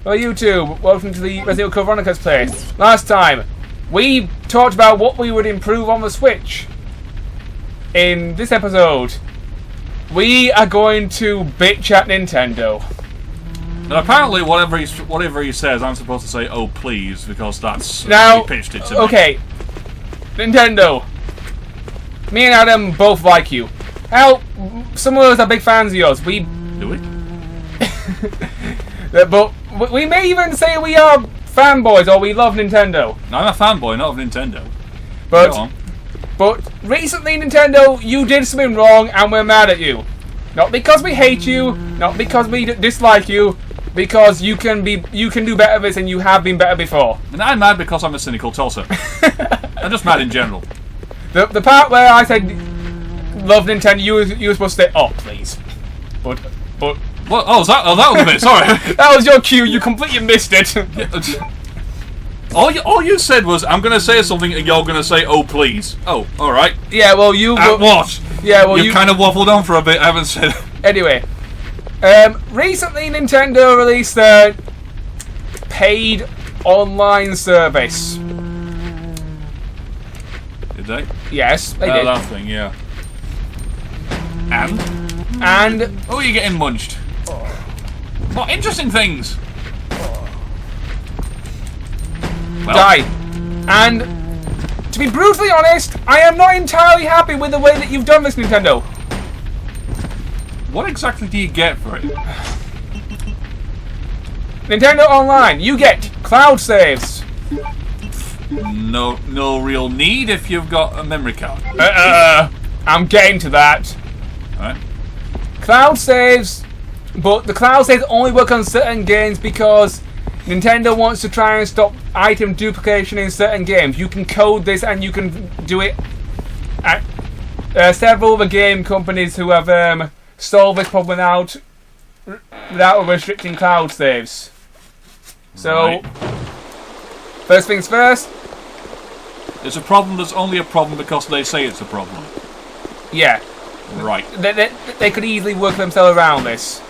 Well, YouTube, welcome to the Resident Evil Veronica's Play. Last time, we talked about what we would improve on the Switch. In this episode, we are going to bitch at Nintendo. And apparently, whatever he says, I'm supposed to say, "Oh, please," because that's now, how he pitched it to me. Okay, Nintendo. Me and Adam both like you. Hell, some of us are big fans of yours. We do we? But we may even say we are fanboys or we love Nintendo. No, I'm a fanboy, not of Nintendo. But recently, Nintendo, you did something wrong and we're mad at you. Not because we hate you, not because we dislike you, because you can do better this and you have been better before. And I'm mad because I'm a cynical tosser. I'm just mad in general. The part where I said love Nintendo, you were supposed to say, "Oh, please." But what? Oh, that was a bit. Sorry. That was your cue. You completely missed it. All you said was, "I'm going to say something," and you're going to say, "Oh, please." Oh, all right. Yeah, well, you. What? Yeah, well, you kind of waffled on for a bit. I haven't said. Anyway, recently Nintendo released their paid online service. Did they? Yes, they did. That thing, yeah. And oh, you're getting munched. What interesting things? Well. Die. And to be brutally honest, I am not entirely happy with the way that you've done this, Nintendo. What exactly do you get for it? Nintendo Online, you get cloud saves. No real need if you've got a memory card. I'm getting to that. Alright. Cloud saves, but the cloud saves only work on certain games because Nintendo wants to try and stop item duplication in certain games. You can code this and you can do it at several other game companies who have solved this problem without restricting cloud saves. So, right. First things first. It's a problem that's only a problem because they say it's a problem. Yeah. Right. They could easily work themselves around this.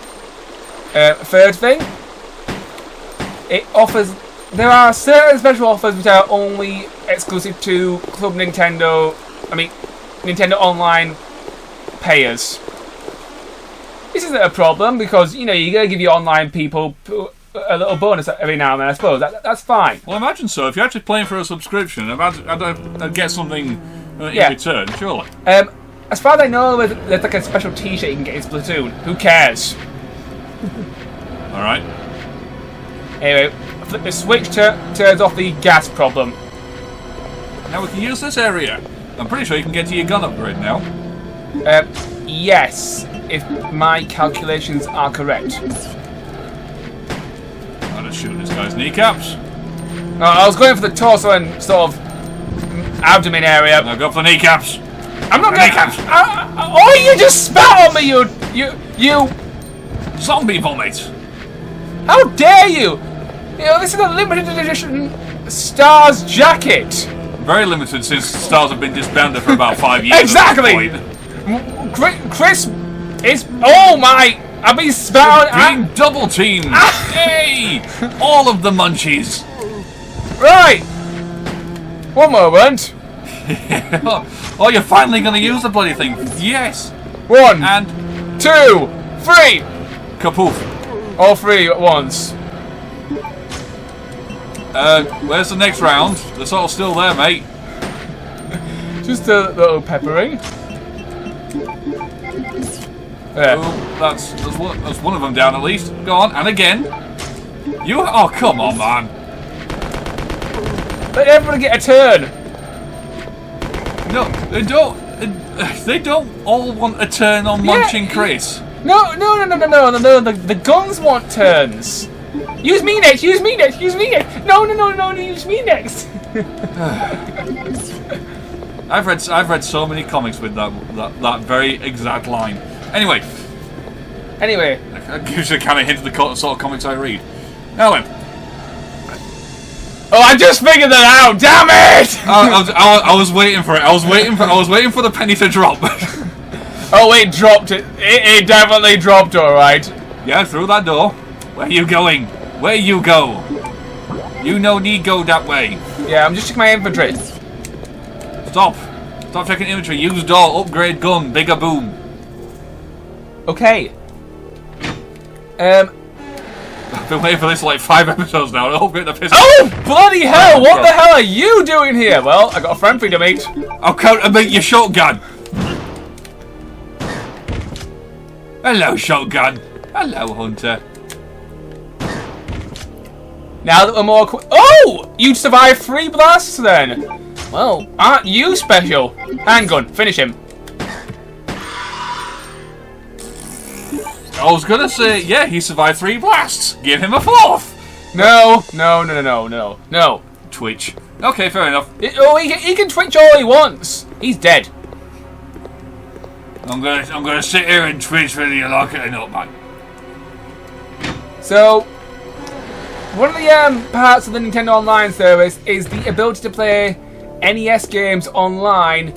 Third thing. It offers. There are certain special offers which are only exclusive to Club Nintendo. I mean, Nintendo Online payers. This isn't a problem because you gotta give your online people a little bonus every now and then. I suppose that's fine. Well, I imagine so. If you're actually paying for a subscription, I'd get something in return, surely. As far as I know, there's like a special T-shirt you can get in Splatoon. Who cares? All right. Anyway, flip the switch turns off the gas problem. Now we can use this area. I'm pretty sure you can get to your gun upgrade now. Yes, if my calculations are correct. I'll just shoot this guy's kneecaps. I was going for the torso and sort of abdomen area. Now go for the kneecaps. I'm not going kneecaps. Oh, you just spat on me, you zombie vomit. How dare you? This is a limited edition Stars jacket. Very limited since Stars have been disbanded for about 5 years. Exactly. Chris is. Oh my! I've been spat on. Being double teamed. Yay! All of the munchies. Right. One moment. Oh, you're finally going to use the bloody thing. Yes. 1 and 2 3. Kapoof. All three at once. Where's the next round? They're sort of still there, mate. Just a little peppering. There. Oh, that's one of them down at least. Go on, and again. Oh, come on, man. Let everyone get a turn. No, they don't. They don't all want a turn on munching Chris. No. The guns want turns. Use me next. No, use me next. I've read so many comics with that very exact line. Anyway, that gives you a kind of hint of the sort of comics I read. Now then. Oh, I just figured that out. Damn it! I was waiting for it. I was waiting for the penny to drop. Oh, it dropped it. It definitely dropped. All right. Yeah, through that door. Where are you going? Where you go? You no need go that way. Yeah, I'm just checking my inventory. Stop. Stop checking inventory. Use door. Upgrade gun. Bigger boom. Okay. I've been waiting for this for like 5 episodes now. I hope the piss. Oh, bloody hell! What the hell are you doing here? Well, I got a friend for you to meet. I'll countermate your shotgun. Hello, shotgun. Hello, hunter. Now that we're more oh! You survived 3 blasts then! Well, aren't you special? Handgun, finish him. I was gonna say, yeah, he survived 3 blasts. Give him a 4th. No. Twitch. Okay, fair enough. He can twitch all he wants. He's dead. I'm gonna sit here and twitch whether you like it or not, man. So, one of the parts of the Nintendo Online service is the ability to play NES games online.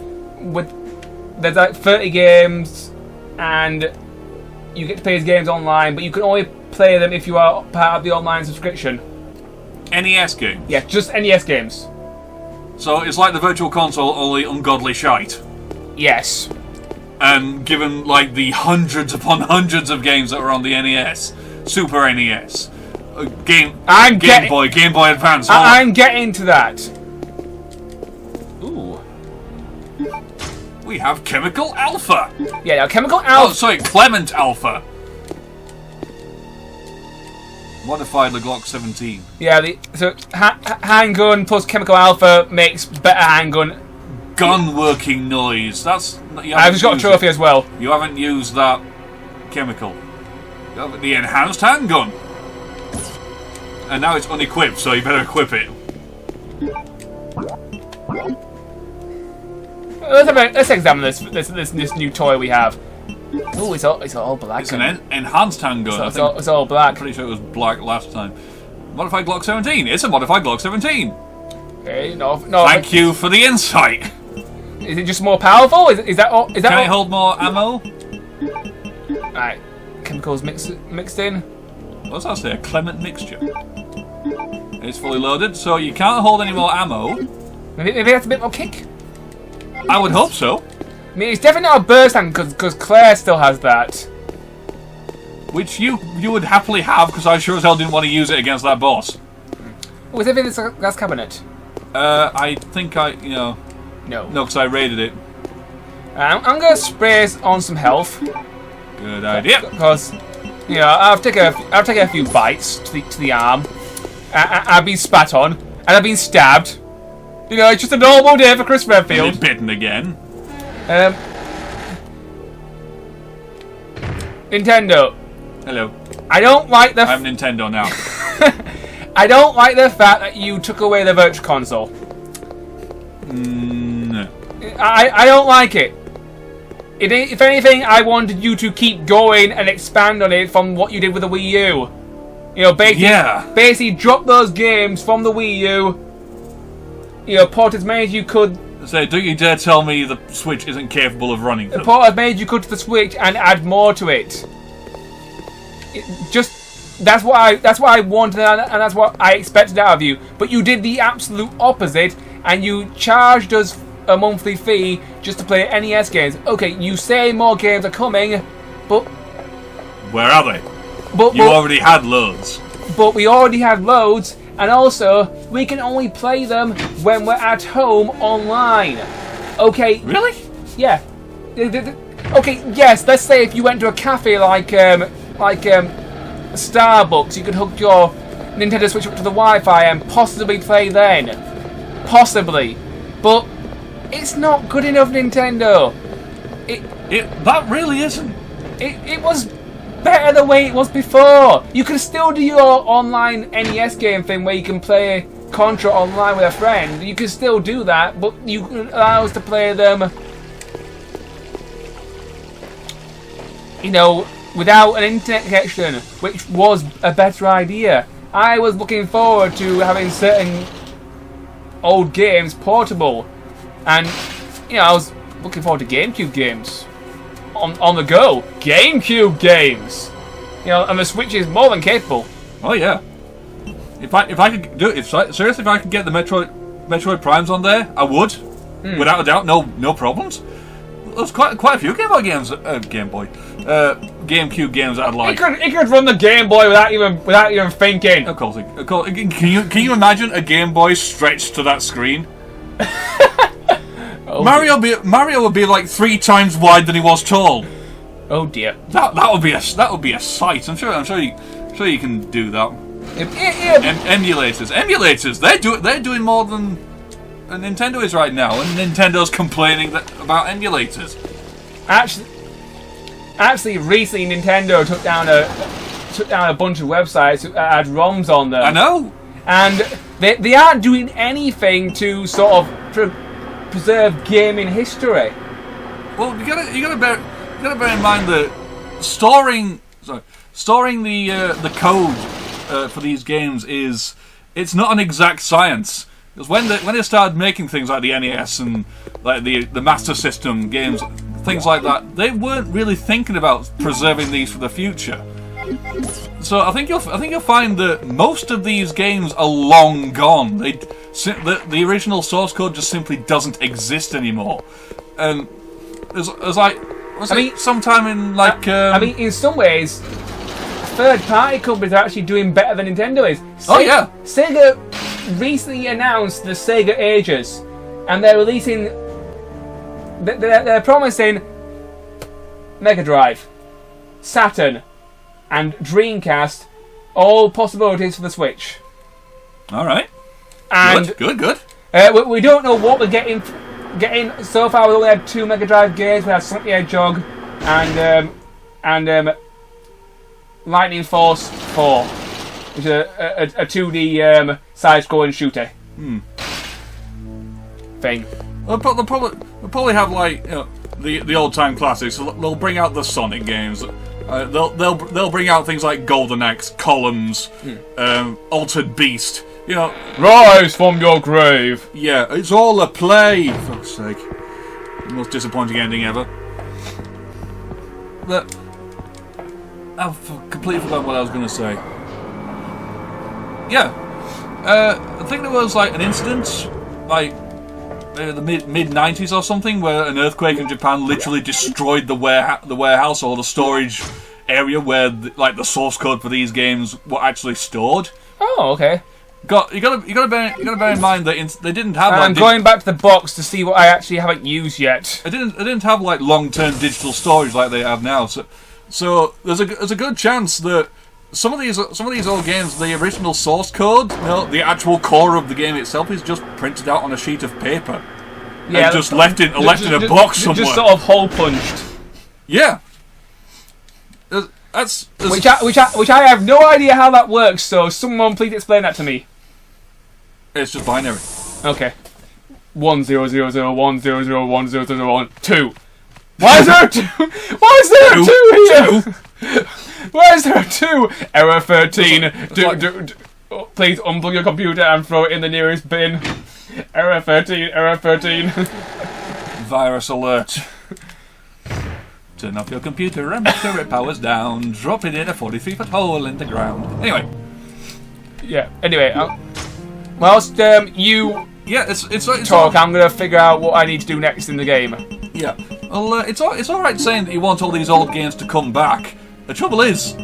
There's like 30 games, and you get to play these games online, but you can only play them if you are part of the online subscription. NES game? Yeah, just NES games. So it's like the Virtual Console, only ungodly shite. Yes. And given like the hundreds upon hundreds of games that were on the NES, Super NES, Game Boy, Game Boy Advance. I'm getting to that. Ooh. We have Chemical Alpha. Yeah, now Chemical Alpha. Oh, sorry, Clement Alpha. Modified the Glock 17. Yeah, so handgun plus Chemical Alpha makes better handgun. Gun working noise. That's. I've just got a trophy as well. You haven't used that chemical. You have the enhanced handgun. And now it's unequipped, so you better equip it. Let's examine this new toy we have. Oh, it's all black. It's an enhanced handgun. It's all black. I'm pretty sure it was black last time. Modified Glock 17. It's a modified Glock 17. Okay, no. Thank you for the insight. Is it just more powerful? Is that all? Is that Can all? it hold more ammo? Alright, chemicals mixed in. What's that say? A Clement mixture. It's fully loaded, so you can't hold any more ammo. Maybe that's a bit more kick. I would hope so. I mean, it's definitely not a burst hand because Claire still has that. Which you would happily have, because I sure as hell didn't want to use it against that boss. Oh, is it in this glass cabinet? I think No. No, because I raided it. I'm going to spray us on some health. Good idea. Because, I've taken a few bites to the arm. I've been spat on, and I've been stabbed. It's just a normal day for Chris Redfield. Been bitten again. Nintendo. Hello. I don't like the. I'm Nintendo now. I don't like the fact that you took away the Virtual Console. No. I don't like it. If anything, I wanted you to keep going and expand on it from what you did with the Wii U. Basically drop those games from the Wii U. Port as many as you could. So, don't you dare tell me the Switch isn't capable of running them. Port as many as you could to the Switch and add more to it. That's what I wanted, and that's what I expected out of you. But you did the absolute opposite, and you charged us a monthly fee just to play NES games. Okay, you say more games are coming, but where are they? You already had loads. But we already had loads, and also we can only play them when we're at home online. Okay. Really? Yeah. Okay. Yes. Let's say if you went to a cafe like Starbucks, you could hook your Nintendo Switch up to the Wi-Fi and possibly play then. Possibly. But it's not good enough, Nintendo. That really isn't. It was better the way it was before. You can still do your online NES game thing where you can play Contra online with a friend. You can still do that, but you can allow us to play them, without an internet connection, which was a better idea. I was looking forward to having certain old games portable, and I was looking forward to GameCube games on the go. GameCube games, and the Switch is more than capable. Oh yeah, If I could do it, seriously, if I could get the Metroid Primes on there, I would, without a doubt, no problems. There's quite a few GameCube games that I'd like. It could run the Game Boy without even thinking. Of course. Can you imagine a Game Boy stretched to that screen? Mario would be like 3 times wide than he was tall. Oh dear. That would be a sight. I'm sure you can do that. Emulators. They're doing more than Nintendo is right now, and Nintendo's complaining about emulators. Actually, recently Nintendo took down a bunch of websites that had ROMs on them. I know, and they aren't doing anything to sort of preserve gaming history. Well, you gotta bear in mind that storing the code for these games it's not an exact science. Because when they started making things like the NES and like the Master System games, things like that, they weren't really thinking about preserving these for the future. So I think you'll find that most of these games are long gone. The original source code just simply doesn't exist anymore. And there's like sometime in in some ways, third-party companies are actually doing better than Nintendo is. Sega recently announced the Sega Ages, and they're releasing. They're promising Mega Drive, Saturn, and Dreamcast, all possibilities for the Switch. All right. And good. We don't know what we're getting. So far, we only had 2 Mega Drive games. We had Sonic the Hedgehog and Lightning Force 4, which is a 2D side-scrolling shooter thing. They'll probably have the old-time classics. They'll bring out the Sonic games. They'll bring out things like Golden Axe, Columns, Altered Beast. Rise from your grave. Yeah, it's all a play. For fuck's sake, the most disappointing ending ever. But I've completely forgotten what I was going to say. Yeah, I think there was an incident, the mid 90s or something, where an earthquake in Japan literally destroyed the warehouse or the storage area where the source code for these games were actually stored. Oh, okay. You gotta bear in mind that they didn't have. I'm going back to the box to see what I actually haven't used yet. They didn't have long-term digital storage like they have now. So there's a good chance that some of these old games, the original source code, the actual core of the game itself, is just printed out on a sheet of paper and just left in a box somewhere. Just sort of hole punched. Yeah. Which I have no idea how that works. So someone please explain that to me. It's just binary. Okay. 10001001001001 2. Why is there a 2? Why is there a 2 here? Why is there a 2? Error 13. Please unplug your computer and throw it in the nearest bin. Error 13. Error 13. Virus alert. Turn off your computer and make sure it powers down. Drop it in a 43-foot hole in the ground. Anyway. Yeah. Anyway. Whilst you talk, I'm going to figure out what I need to do next in the game. Yeah. Well, it's all right saying that you want all these old games to come back. The trouble is,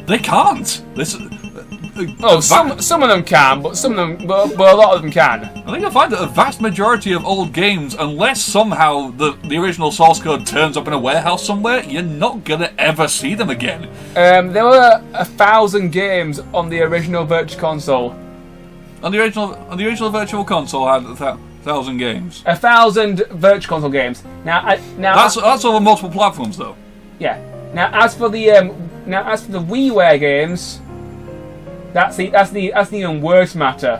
they can't. Some of them can, but a lot of them can. I think you'll find that a vast majority of old games, unless somehow the original source code turns up in a warehouse somewhere, you're not gonna ever see them again. There were 1,000 games on the original Virtual Console. On the original Virtual Console had 1,000 games. 1,000 Virtual Console games. Now that's over multiple platforms, though. Yeah. Now, as for the WiiWare games, that's the even worse matter.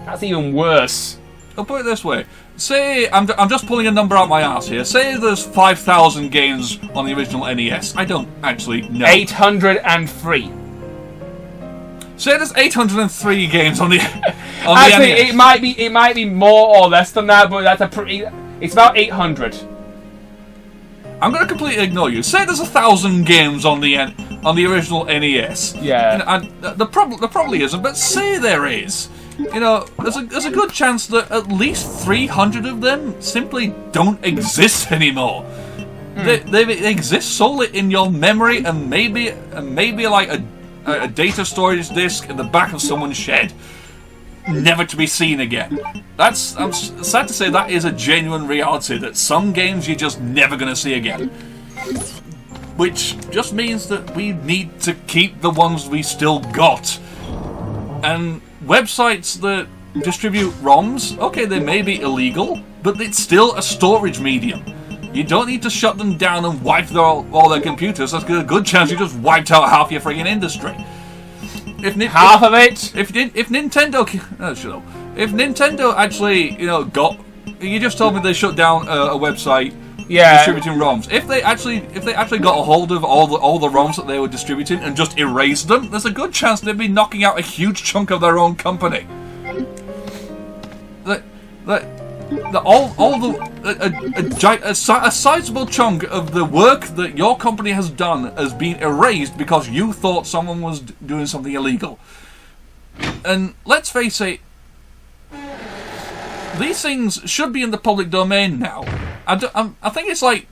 That's even worse. I'll put it this way. Say I'm just pulling a number out my ass here. Say there's 5,000 games on the original NES. I don't actually know. 803. Say there's 803 games on the actually, the NES. it might be more or less than that, but it's about 800. I'm going to completely ignore you. Say there's 1,000 games on the original NES. Yeah. There probably isn't, but say there is. You know, there's a good chance that at least 300 of them simply don't exist anymore. They exist solely in your memory and maybe like a data storage disk in the back of someone's shed, never to be seen again. I'm sad to say that is a genuine reality, that some games you're just never going to see again. Which just means that we need to keep the ones we still got. And websites that distribute ROMs, okay, they may be illegal, but it's still a storage medium. You don't need to shut them down and wipe all their computers. There's a good chance you just wiped out half your friggin' industry. Half of it. If Nintendo, if Nintendo actually, got, you just told me they shut down a website distributing ROMs. If they actually got a hold of all the ROMs that they were distributing and just erased them, there's a good chance they'd be knocking out a huge chunk of their own company. A sizable chunk of the work that your company has done has been erased because you thought someone was doing something illegal. And let's face it, these things should be in the public domain now. I think it's like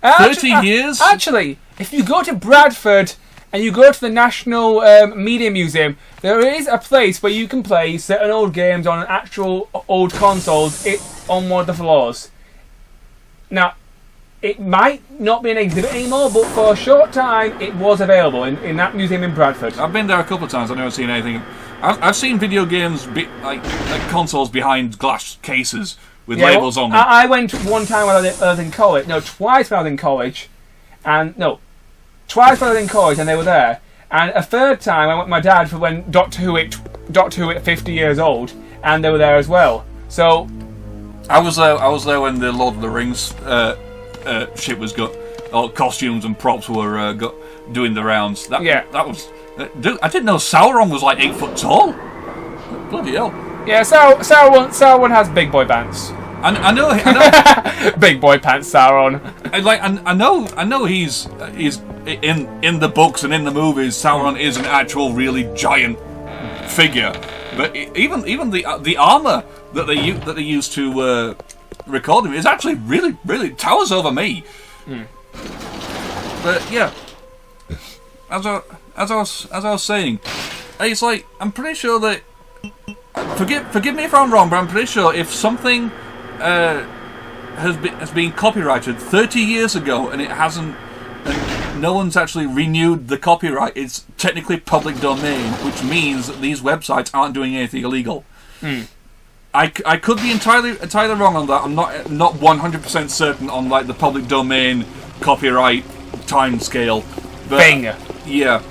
30 years. Actually, if you go to Bradford and you go to the National Media Museum, there is a place where you can play certain old games on actual old consoles on one of the floors. Now, it might not be an exhibit anymore, but for a short time it was available in that museum in Bradford. I've been there a couple of times. I've never seen anything. I've seen video games like consoles behind glass cases with labels on them. I went one time when I was in college. No, twice when I was in college. Twice when I was in college and they were there. And a third time I went with my dad for when Doctor Who hit 50 years old, and they were there as well. So I was there when the Lord of the Rings shit was all costumes and props were doing the rounds. That was. Dude, I didn't know Sauron was like 8 foot tall. Bloody hell. Yeah, Sauron has big boy pants. I know. Big boy pants, Sauron. I know he's in the books and in the movies. Sauron is an actual really giant figure, but even the armor that they use to record him is actually really towers over me. But yeah, as I was saying, it's like I'm pretty sure that. Forgive me if I'm wrong, but I'm pretty sure if something has been copyrighted 30 years ago and it hasn't, and no one's actually renewed the copyright, it's technically public domain, which means that these websites aren't doing anything illegal. I could be entirely wrong on that. I'm not 100% certain on like the public domain copyright time scale. But, Bing. Yeah.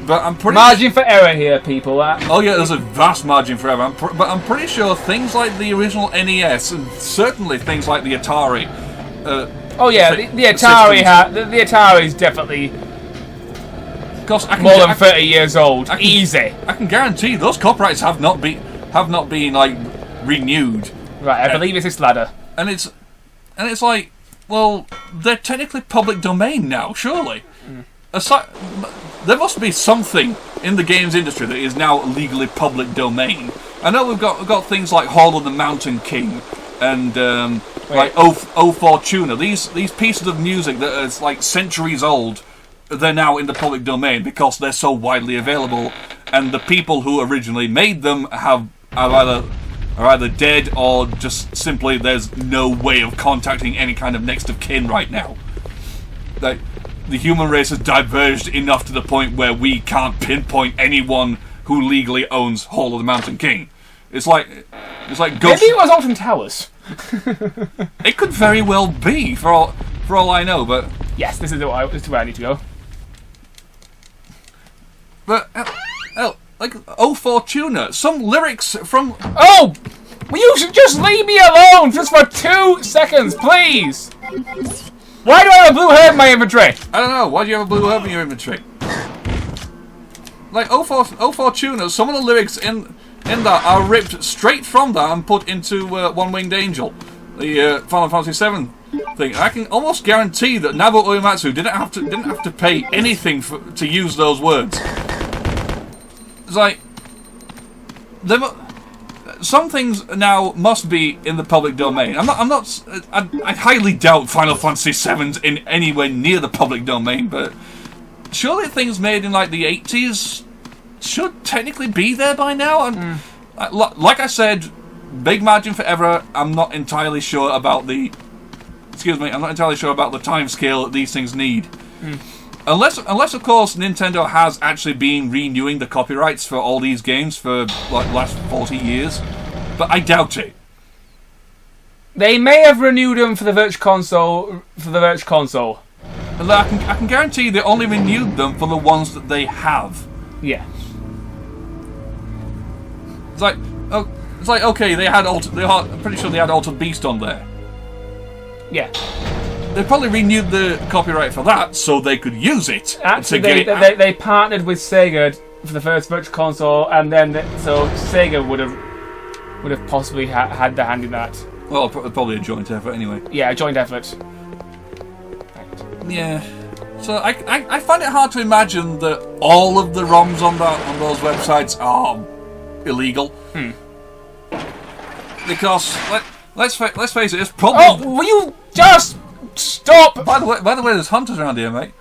But I'm pretty margin for error here, people. Oh yeah, there's a vast margin for error. But I'm pretty sure things like the original NES and certainly things like the Atari. The Atari the Atari is definitely more than 30 years old. Easy. I can guarantee those copyrights have not been like renewed. Right, I believe it's this ladder. And it's like, well, they're technically public domain now, surely. There must be something in the games industry that is now legally public domain. I know we've got things like Hall of the Mountain King and like O Fortuna. These pieces of music that are like centuries old, they're now in the public domain because they're so widely available, and the people who originally made them are either dead or just simply there's no way of contacting any kind of next of kin right now. Like, the human race has diverged enough to the point where we can't pinpoint anyone who legally owns Hall of the Mountain King. It's like Ghost. Maybe it was Alton Towers. It could very well be, for all I know. But yes, this is where I need to go. But like O Fortuna, some lyrics from. Oh, will you just leave me alone just for 2 seconds, please? Why do I have a blue herb in my inventory? I don't know. Why do you have a blue herb in your inventory? Like O Fortuna, some of the lyrics in that are ripped straight from that and put into One Winged Angel, the Final Fantasy VII thing. I can almost guarantee that Nobuo Uematsu didn't have to pay anything to use those words. It's like some things now must be in the public domain. I highly doubt Final Fantasy VII's in anywhere near the public domain, but surely things made in like the 80s should technically be there by now. And like I said, big margin for error. I'm not entirely sure about the. I'm not entirely sure about the time scale that these things need. Unless of course Nintendo has actually been renewing the copyrights for all these games for like last 40 years, but I doubt it. They may have renewed them for the Virtual Console. And I can guarantee they only renewed them for the ones that they have. Yeah. It's like okay, I'm pretty sure they had Altered Beast on there. Yeah. They probably renewed the copyright for that so they could use it. Actually, they partnered with Sega for the first Virtual Console, and then so Sega would have possibly had the hand in that. Well, probably a joint effort anyway. Yeah, a joint effort. Yeah. So I find it hard to imagine that all of the ROMs on those websites are illegal. Because let's face it, it's probably. Oh, will you just stop? By the way, there's hunters around here, mate.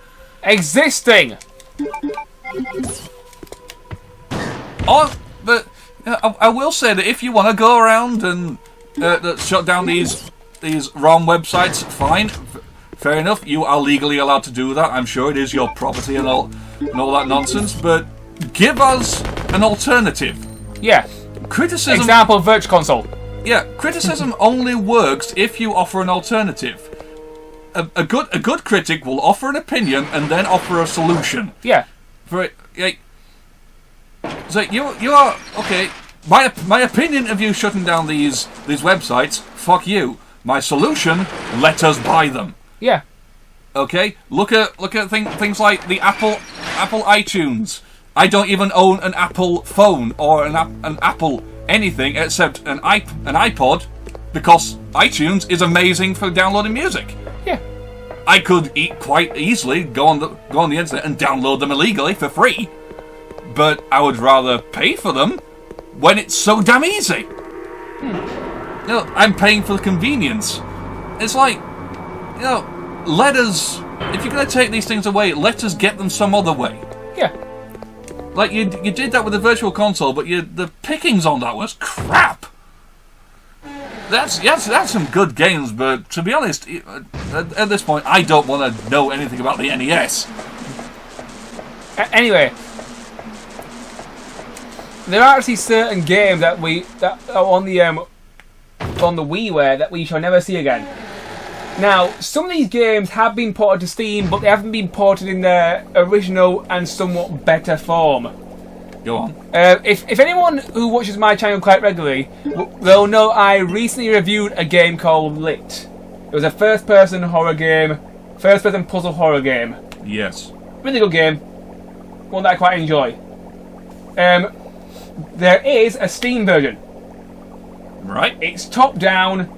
Existing. Oh, but I will say that if you want to go around and shut down these ROM websites, fine, fair enough. You are legally allowed to do that. I'm sure it is your property and all that nonsense. But give us an alternative. Yeah. Criticism. Example: Virtual Console. Yeah, criticism only works if you offer an alternative. A good critic will offer an opinion and then offer a solution. Yeah. For it, so you are okay. My opinion of you shutting down these websites. Fuck you. My solution: let us buy them. Yeah. Okay. Look at things like the Apple iTunes. I don't even own an Apple phone or an Apple anything except an iPod, because iTunes is amazing for downloading music. Yeah. I could quite easily go on the internet and download them illegally for free, but I would rather pay for them when it's so damn easy. You know, I'm paying for the convenience. It's like, let us. If you're going to take these things away, let us get them some other way. Yeah. Like you did that with the Virtual Console, but the pickings on that was crap. That's some good games, but to be honest, at this point, I don't want to know anything about the NES. Anyway, there are actually certain games that are on the WiiWare that we shall never see again. Now, some of these games have been ported to Steam, but they haven't been ported in their original and somewhat better form. Go on. If anyone who watches my channel quite regularly, they'll know I recently reviewed a game called Lit. It was a first-person puzzle horror game. Yes. Really good game. One that I quite enjoy. There is a Steam version. Right. It's top-down,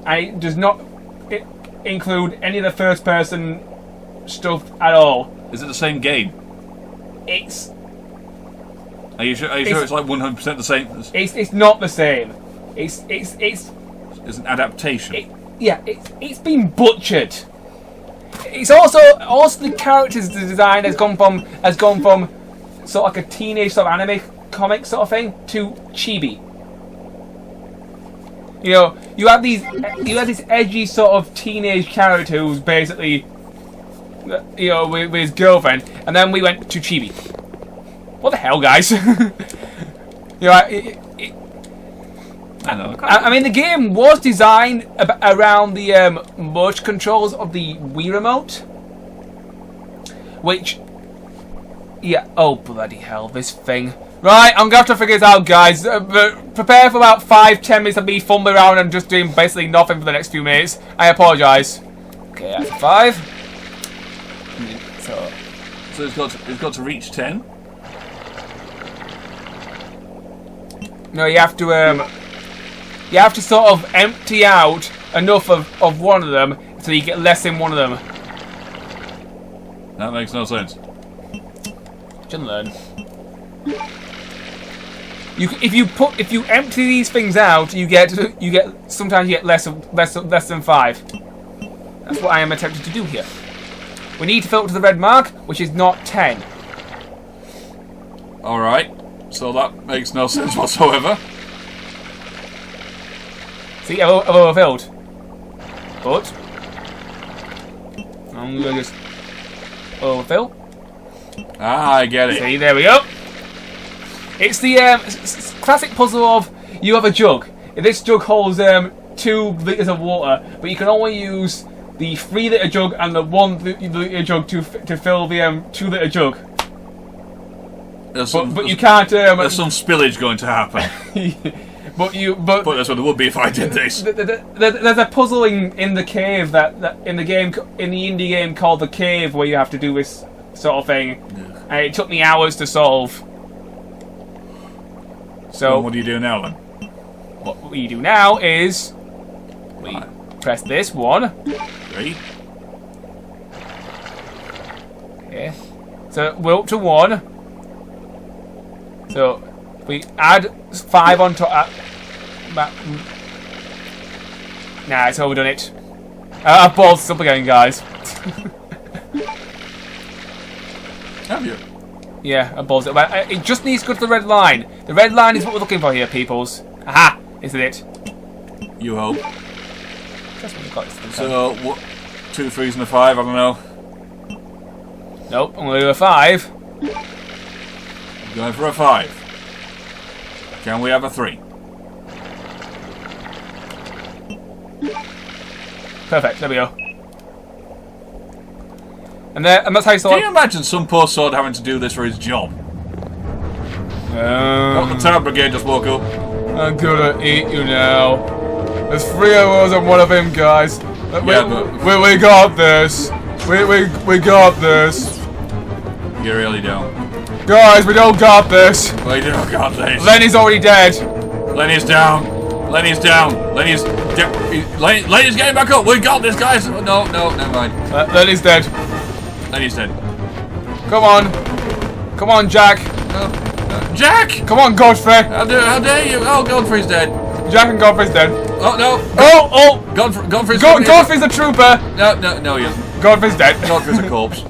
and it does not include any of the first-person stuff at all. Is it the same game? It's. Are you sure it's like 100% the same? It's not the same. It's an adaptation. It's been butchered. It's also the characters design has gone from sort of like a teenage sort of anime comic sort of thing to chibi. You have this edgy sort of teenage character who's basically, with his girlfriend, and then we went to chibi. What the hell, guys? I know. I mean, the game was designed around the motion controls of the Wii remote, which, oh bloody hell, this thing. Right, I'm gonna have to figure this out, guys. But prepare for about 5-10 minutes of me fumbling around and just doing basically nothing for the next few minutes. I apologise. Okay, that's 5. So it's got to reach 10. No, you have to sort of empty out enough of one of them so you get less in one of them. That makes no sense. You can learn. If you empty these things out, sometimes you get less than 5. That's what I am attempting to do here. We need to filter the red mark, which is not 10. All right. So that makes no sense whatsoever. See, I've overfilled. But I'm gonna just overfill. Ah, I get it. See, there we go. It's the classic puzzle of you have a jug. This jug holds 2 litres of water, but you can only use the 3 litre jug and the 1 litre jug to fill the 2 litre jug. But you can't. There's some spillage going to happen. But that's what it would be if I did this. There's a puzzle in the cave that in the indie game called The Cave where you have to do this sort of thing, and it took me hours to solve. So what do you do now then? What we do now is we press this one. 3. Okay. So we're up to 1. So we add 5 on top. Nah, it's overdone it. I've balled this up again, guys. Have you? Yeah, I balled it up. It just needs to go to the red line. The red line is what we're looking for here, peoples. Aha! Isn't it? You hope. That's what we got. So, what? 2 3s and a 5, I don't know. Nope, I'm going to do a 5. I'm going for a 5. Can we have a 3? Perfect, there we go. And that's how you Can you imagine some poor sod having to do this for his job? The Tower Brigade just woke up. I'm gonna eat you now. There's 3 of us and 1 of him, guys. We got this. We got this. You really don't. Guys, we don't got this. We don't got this. Lenny's already dead. Lenny's down. Lenny's down. Lenny's getting back up. We got this, guys. No, never mind. Lenny's dead. Lenny's dead. Come on. Come on, Jack. Jack! Come on, Godfrey. How dare you? Oh, Godfrey's dead. Jack and Godfrey's dead. Oh, no. Oh! Godfrey's Godfrey's a trooper. No, he isn't. Godfrey's dead. Godfrey's a corpse.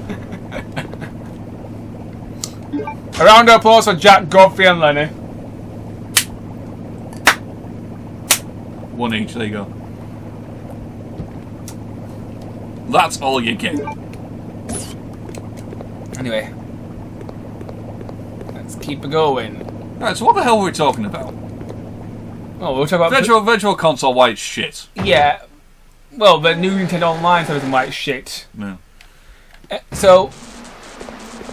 A round of applause for Jack, Godfrey, and Lenny. 1 each, there you go. That's all you get. Anyway. Let's keep it going. Alright, so what the hell were we talking about? Oh, we'll talk about... Virtual console white shit. Yeah. Well, the new Nintendo Online service and white shit. No. So...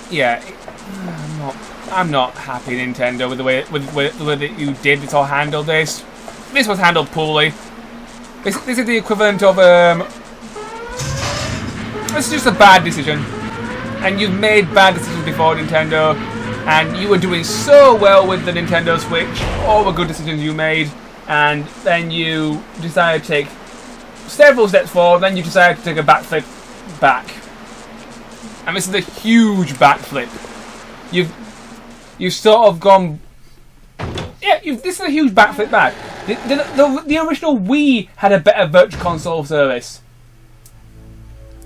Yeah. I'm not happy, Nintendo, with the way that you did this or handled this. This was handled poorly. This is the equivalent of this is just a bad decision, and you've made bad decisions before, Nintendo, and you were doing so well with the Nintendo Switch. All the good decisions you made, and then you decided to take several steps forward. Then you decided to take a backflip back, and this is a huge backflip. You've sort of gone. Yeah, this is a huge backflip back. The original Wii had a better Virtual Console service.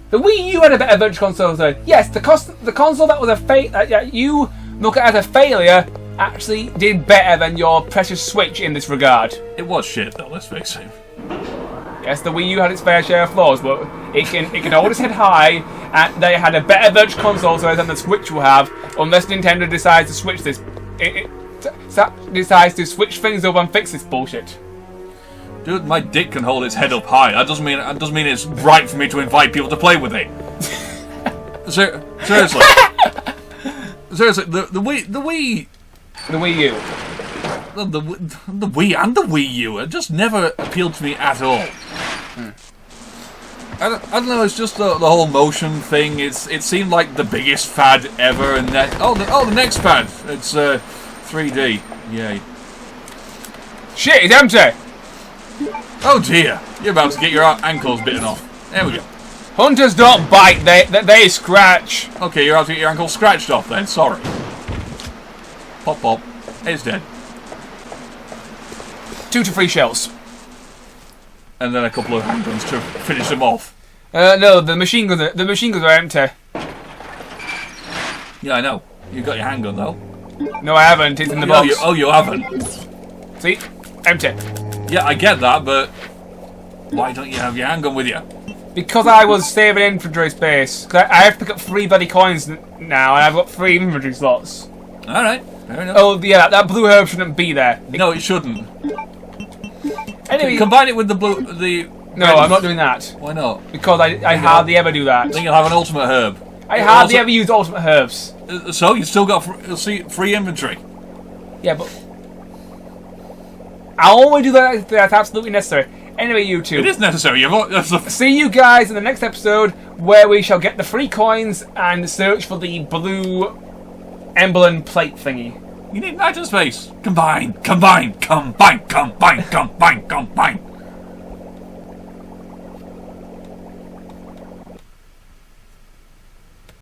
The Wii U had a better Virtual Console service. Yes, the console that was you look at as a failure actually did better than your precious Switch in this regard. It was shit though, let's face it. Yes, the Wii U had its fair share of flaws, but it can hold its head high, and they had a better Virtual Console service than the Switch will have, unless Nintendo decides to switch this. Decides to switch things up and fix this bullshit. Dude, my dick can hold its head up high. That doesn't mean it's right for me to invite people to play with it. Seriously. Seriously, the Wii U. The Wii and the Wii U just never appealed to me at all. I don't know. It's just the whole motion thing. It seemed like the biggest fad ever, and that the next fad. It's 3D. Yay. Shit, it's empty. Oh dear, you're about to get your ankles bitten off. There we go. Hunters don't bite, they scratch. Okay, you're out to get your ankle scratched off then. Sorry. Pop pop. It's dead. 2 to 3 shells. And then a couple of handguns to finish them off. No, the machine guns are empty. Yeah, I know. You got your handgun though. No, I haven't. It's in the box. You haven't. See? Empty. Yeah, I get that, but why don't you have your handgun with you? Because I was saving inventory space. 'Cause I have to pick up 3 bloody coins now, and I've got 3 inventory slots. All right, fair enough. Oh yeah, that blue herb shouldn't be there. No, it shouldn't. Anyway, Combine it with the blue. The no, red. I'm not doing that. Why not? Because I hardly ever do that. Then you'll have an ultimate herb. I hardly ever use ultimate herbs. So you still got free inventory. Yeah, but I'll only do that if that's absolutely necessary. Anyway, you two. It is necessary. See you guys in the next episode, where we shall get the free coins and search for the blue emblem plate thingy. You need an item space. Combine, combine, combine, combine, combine, combine.